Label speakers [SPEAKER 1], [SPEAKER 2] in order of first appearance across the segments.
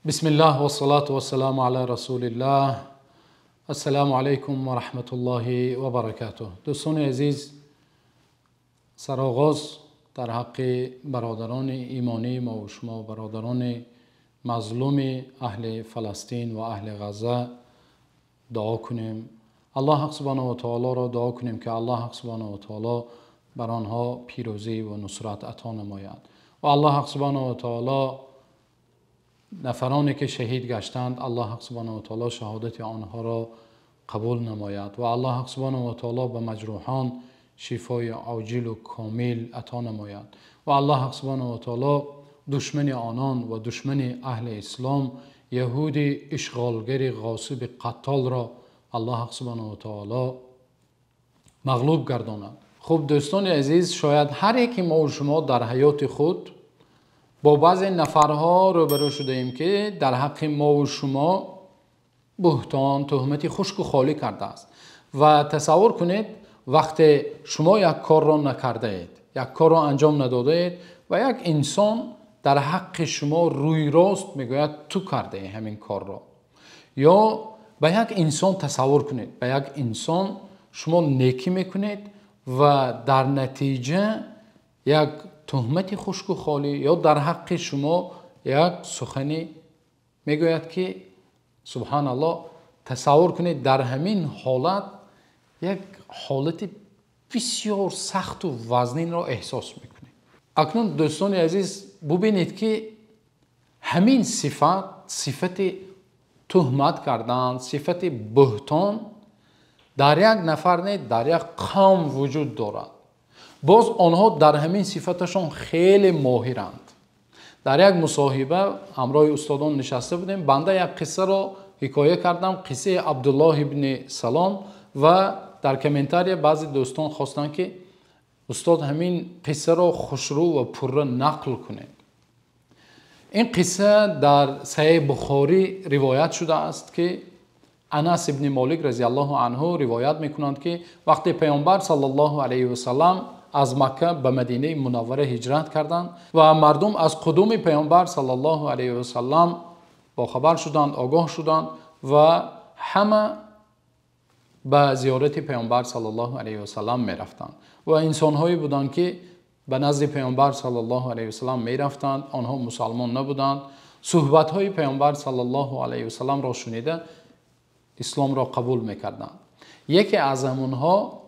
[SPEAKER 1] بسم الله و الصلاة و السلام علی رسول الله. السلام علیکم و رحمت الله و برکاته. دوستان عزیز، سرآغاز در حق برادران ایمانی ما و شما، برادران مظلوم اهل فلسطین و اهل غزه دعا کنیم. الله حق سبحانه و تعالی را دعا کنیم که الله حق سبحانه و تعالی بر آنها پیروزی و نصرت عطا نماید و الله حق سبحانه و تعالی نفرانی که شهید گشتند، الله حق سبحانه و تعالی شهادت آنها را قبول نماید و الله حق سبحانه و تعالی به مجروحان شفای عاجل و کامل عطا نماید و الله حق سبحانه و تعالی دشمن آنان و دشمن اهل اسلام، یهود اشغالگر غاصب قتال را الله حق سبحانه و تعالی مغلوب گرداند. خب دوستان عزیز، شاید هر یکی ما و شما در حیات خود با بعضی نفرها روبرو شده ایم که در حق ما و شما بهتان، تهمتی خشک و خالی کرده است و تصور کنید وقتی شما یک کار را نکرده اید، یک کار را انجام نداده اید و یک انسان در حق شما روی راست میگوید تو کرده ای همین کار را، یا به یک انسان تصور کنید، به یک انسان شما نیکی میکنید و در نتیجه یک تهمت خشک و خالی یا در حق شما یک سخنی میگوید که سبحان الله، تصور کنید در همین حالت یک حالت بسیار سخت و وزنین را احساس میکنید. اکنون دوستان عزیز ببینید که همین صفت تهمت کردن، صفت بهتان در یک نفر نه، در یک قوم وجود دارد. باز آنها در همین صفتشان خیلی ماهرند. در یک مصاحبه همراه استادان نشسته بودیم، بنده یک قصه را حکایه کردم، قصه عبدالله ابن سلام، و در کامنتاری بعضی دوستان خواستند که استاد همین قصه را خوشرو و پررو نقل کنید. این قصه در صحیح بخاری روایت شده است که انس ابن مالک رضی الله عنه روایت میکنند که وقتی پیامبر صلی الله علیه و سلم از مکه به مدینه منوره هجرت کردند و مردم از قدوم پیامبر صلی الله علیه و سلم با خبر شدند، آگاه شدند و همه به زیارت پیامبر صلی الله علیه و سلم می رفتند و انسان‌هایی بودند که به نزد پیامبر صلی الله علیه و سلم می رفتند، آنها مسلمان نبودند. صحبت‌های پیامبر صلی الله علیه و سلم را شنیده اسلام را قبول می‌کردند. یکی از آنها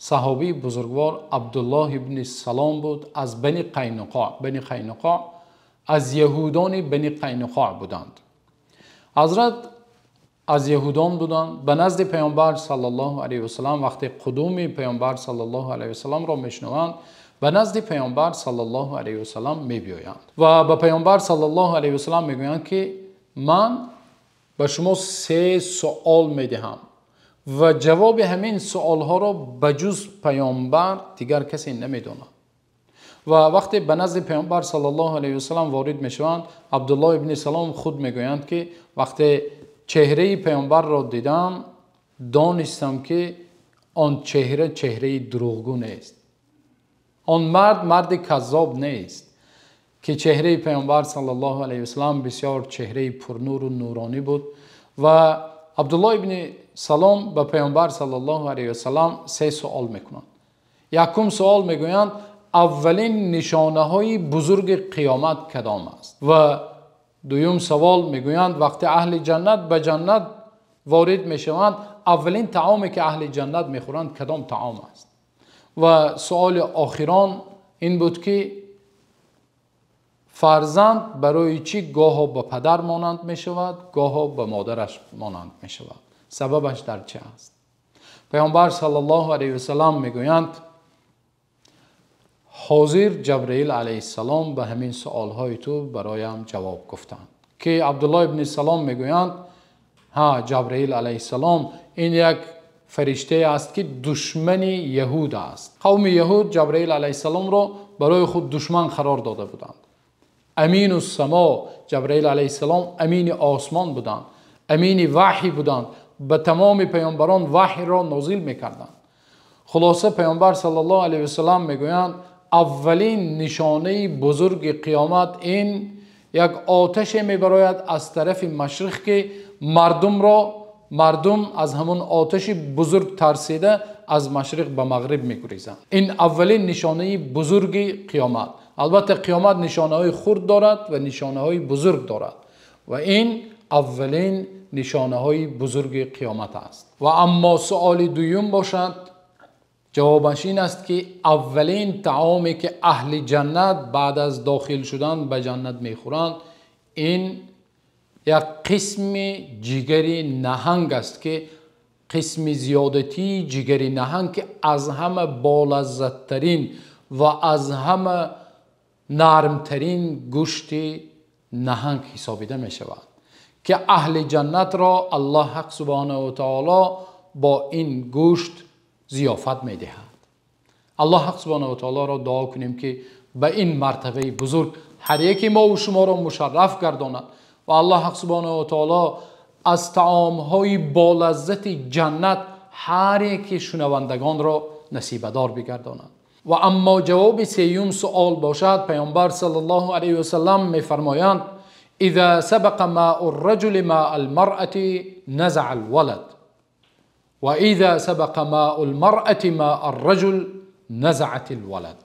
[SPEAKER 1] صحابی بزرگوار عبدالله ابن سلام بود، از بنی قینقاع. بنی قینقاع از یهودان بنی قینقاع بودند. حضرت از یهودان بودند. به نزد پیامبر صلی الله علیه و سلم وقتی قدوم پیامبر صلی الله علیه و سلم را میشنوند، به نزد پیامبر صلی الله علیه و سلم میبیایند و به پیامبر صلی الله علیه و سلم میگویند که من به شما 3 سوال میدهم و جواب همین سوال ها را بجز پیامبر دیگر کسی نمیداند. و وقتی به نزد پیامبر صلی الله علیه و سلم وارد میشوند، عبدالله ابن سلام خود میگویند که وقتی چهره پیامبر را دیدم دانستم که آن چهره دروغگو نیست، آن مرد کذاب نیست، که چهره پیامبر صلی الله علیه و سلم بسیار چهره پرنور و نورانی بود. و عبدالله ابن سلام به پیامبر صلی الله علیه و سلم 3 سوال میکنند. یکم سوال میگویند اولین نشانه های بزرگ قیامت کدام است؟ و دوم سوال میگویند وقتی اهل جنت به جنت وارد میشوند اولین طعامی که اهل جنت میخورند کدام طعام است؟ و سوال آخران این بود که فرزند برای چی گاه به پدر مانند می شود، گاه به مادرش مانند می شود؟ سببش در چه است؟ پیامبر صلی الله علیه و سلم میگویند حاضر جبرئیل علیه السلام به همین سوالهای تو برایم جواب گفتند. که عبدالله ابن سلام میگویند ها، جبرئیل علیه السلام این یک فرشته است که دشمن یهود است. قوم یهود جبرئیل علیه السلام را برای خود دشمن قرار داده بودند. امین السما، جبرئیل علیه السلام امین آسمان بودند، امین وحی بودند، به تمام پیامبران وحی را نازل میکردند. خلاصه پیامبر صلی الله علیه و سلم میگویند اولین نشانه بزرگ قیامت این یک آتش میبراید از طرف مشرق که مردم از همون آتش بزرگ ترسیده از مشرق به مغرب میگریزند. این اولین نشانه بزرگ قیامت. البته قیامت نشانه های خرد دارد و نشانه های بزرگ دارد و این اولین نشانه های بزرگ قیامت است. و اما سؤال دوم باشد، جوابش این است که اولین طعامی که اهل جنت بعد از داخل شدن به جنت میخورند این یک قسم جگر نهنگ است که قسم زیادتی جگر نهنگ که از همه بالذت‌ترین و از همه نرمترین گوشت نهنگ حسابیده می شود که اهل جنت را الله حق سبحانه و تعالی با این گوشت ضیافت می دهد. الله حق سبحانه و تعالی را دعا کنیم که به این مرتبه بزرگ هر یکی ما و شما را مشرف گرداند و الله حق سبحانه و تعالی از طعام‌های بالذت جنت هر یک شنوندگان را نصیبدار بگرداند. و اما جواب سیوم سؤال باشد، پیامبر صلی الله علیه و سلم می‌فرمایند اذا سبق ماء الرجل ماء المرأة نزع الولد و اذا سبق ماء المرأة ماء الرجل نزعت الولد.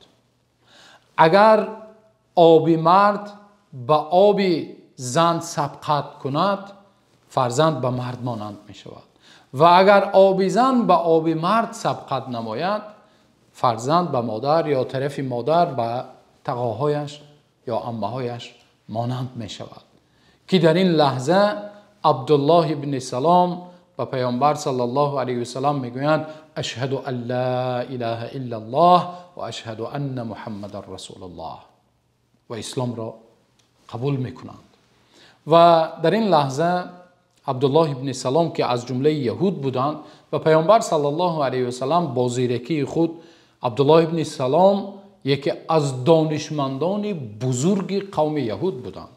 [SPEAKER 1] اگر آب مرد به آب زن سبقت کند فرزند به مرد مانند می شود و اگر آب زن به آب مرد سبقت نماید فرزند به مادر یا طرف مادر به تقاهایش یا عمه‌هایش مانند می شود که در این لحظه عبدالله ابن سلام و پیامبر صلی الله علیه و سلم میگویند اشهد ان لا اله الا الله و اشهد ان محمد رسول الله و اسلام را قبول میکنند. و در این لحظه عبدالله ابن سلام که از جمله یهود بودند و پیامبر صلی الله علیه و سلم با زیرکی خود، عبدالله ابن سلام یکی از دانشمندان بزرگ قوم یهود بودند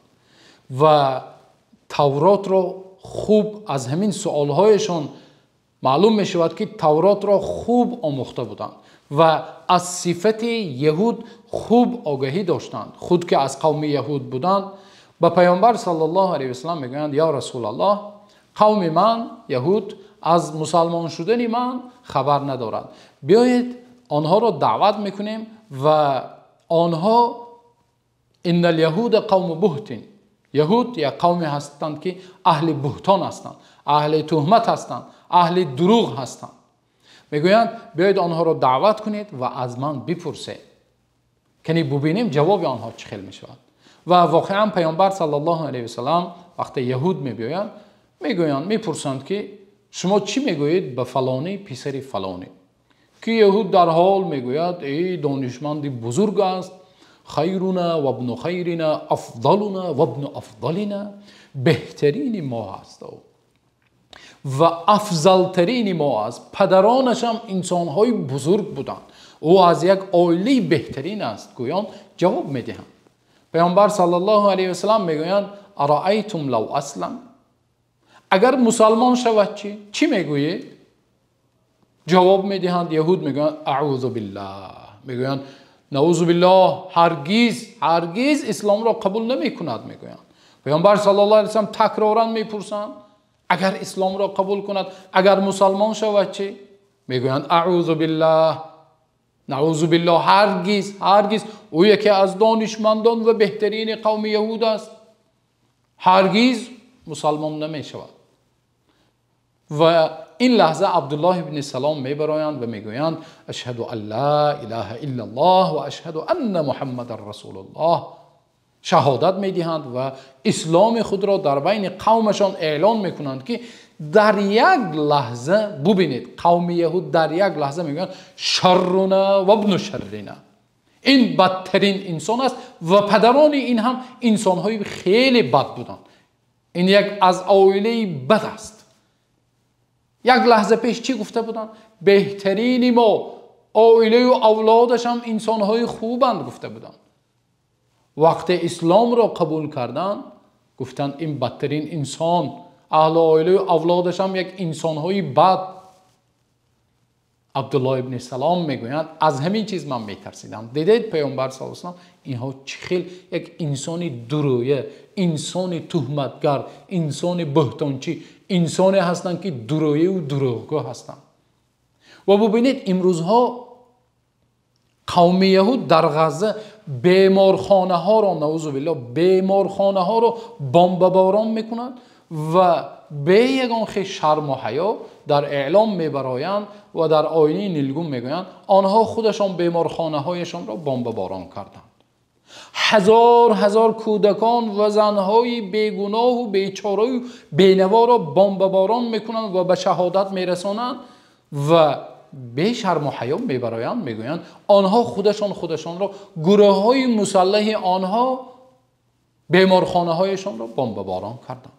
[SPEAKER 1] و تورات را خوب از همین سؤالهایشان معلوم می شود که تورات را خوب آموخته بودند و از صفت یهود خوب آگاهی داشتند. خود که از قوم یهود بودند به پیامبر صلی الله علیه و سلم میگویند یا رسول الله قوم من یهود از مسلمان شدن من خبر ندارند، بیایید آنها را دعوت میکنیم و آنها ان الیهود قوم بهت، یهود یک قومی هستند که اهل بهتان هستند، اهل تهمت هستند، اهل دروغ هستند. میگویند بیایید آنها را دعوت کنید و از من بپرسید کنی ببینیم جواب آنها چه خیلی میشود. و واقعا پیامبر صلی الله علیه و سلم وقتی یهود میگویند میپرسند که شما چی میگویید به فلانی پسر فلانی، که یهود در حال میگوید ای دانشمند بزرگ است، خیرنا و ابن خیرنا افضلنا و ابن افضلنا، بهترین ما است و افضلترین ما است، پدرانش هم انسانهای بزرگ بودند، او از یک عائله بهترین است. گویان جواب میدهند. پیامبر صلی الله علیه و سلم میگویند ارایتم لو اسلم، اگر مسلمان شود چی میگویید؟ جواب میدهند یهود میگویند اعوذ بالله، میگویند نعوذ بالله، هرگز اسلام را قبول نمیکند. میگویند پیامبر صلی الله علیه و سلم تکرارا میپرسند اگر اسلام را قبول کند، اگر مسلمان شود چی؟ میگویند اعوذ بالله، نعوذ بالله، هرگز او یکی از دانشمندان و بهترین قوم یهود است، هرگز مسلمان نمی شود. و این لحظه عبدالله ابن سلام میبرایند و میگویند اشهد ان لا اله الا الله و اشهد ان محمد رسول الله، شهادت میدهند و اسلام خود را در بین قومشان اعلان میکنند که در یک لحظه ببینید قوم یهود در یک لحظه میگویند شرنا و ابن شرنا، این بدترین انسان است و پدران این هم انسانهای خیلی بد بودند، این یک از عائله بد است. یک لحظه پیش چی گفته بودند؟ بهترین ما، عائله و اولادش هم انسانهای خوبند گفته بودند. وقتی اسلام را قبول کردند گفتند این بدترین انسان، اهل عائله و اولادش هم یک انسانهای بد. عبدالله ابن سلام میگویند از همین چیز من میترسیدم. دیدید پیامبر صلی الله علیه و آله اینها چخیل یک انسانی درویه، انسانی تهمتگر، انسانی بهتانچی، انسانی هستند که درویه و دروغگو هستند. و ببینید امروزها قوم یهود در غزه بیمارخانه ها را، نعوذ بالله، بیمارخانه ها را بمباران میکنند و به یگان خیش شرم و حیا در اعلام میبرایند و در آینه نیلگون میگویند آنها خودشان بیمارخانه هایشان را بمباران کردند. هزار کودکان و زنهای بیگناه و بیچاره و بینوا را بمباران میکنند و به شهادت میرسانند و به شرم و حیا میبرایند، میگویند آنها خودشان را، گروه های مسلح آنها بیمارخانه هایشان را بمباران کردند.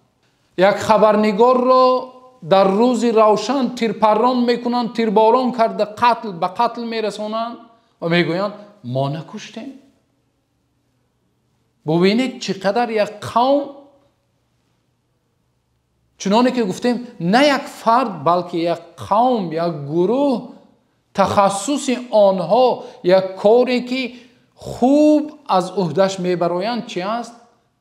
[SPEAKER 1] یک خبرنگار را در روز روشن تیرپران میکنند، تیرباران کرده به قتل میرسانند و میگویند ما نکشتیم. ببینید چقدر یک قوم، چنانه که گفتیم نه یک فرد بلکه یک قوم، یک گروه، تخصص آنها، یک کاری که خوب از عهدهش میبرایند چی است؟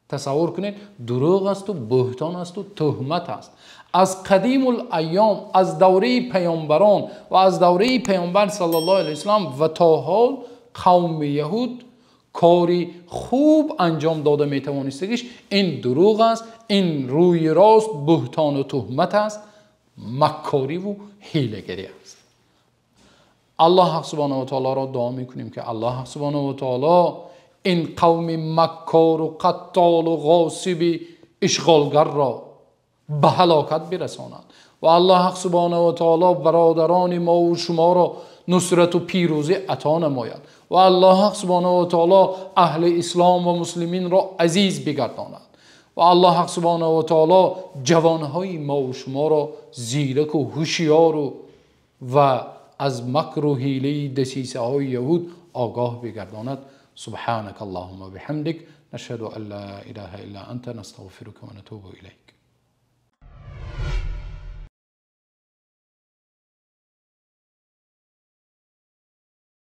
[SPEAKER 1] تصور کنید دروغ است و بهتان است و تهمت است. از قدیم الایام، از دوره پیامبران و از دوره پیامبر صلی الله علیه وسلم و تا حال قوم یهود کاری خوب انجام داده میتوانستگیش این دروغ است، این روی راست بهتان و تهمت است، مکاری و حیله‌گری است. الله سبحانه و تعالی را دعا میکنیم که الله سبحانه و تعالی این قوم مکار و قتال و غاصب اشغالگر را به هلاکت برساند و الله سبحانه و تعالی برادران ما و شما را نصرت و پیروزی عطا نماید و الله سبحانه و تعالی اهل اسلام و مسلمین را عزیز بگرداند و الله سبحانه و تعالی جوانهای ما و شما را زیرک و هوشیار و از مکر و حیله دسیسه های یهود آگاه بگرداند. سبحانك اللهم وبحمدك نشهد ان لا اله الا انت نستغفرك ونتوب اليك.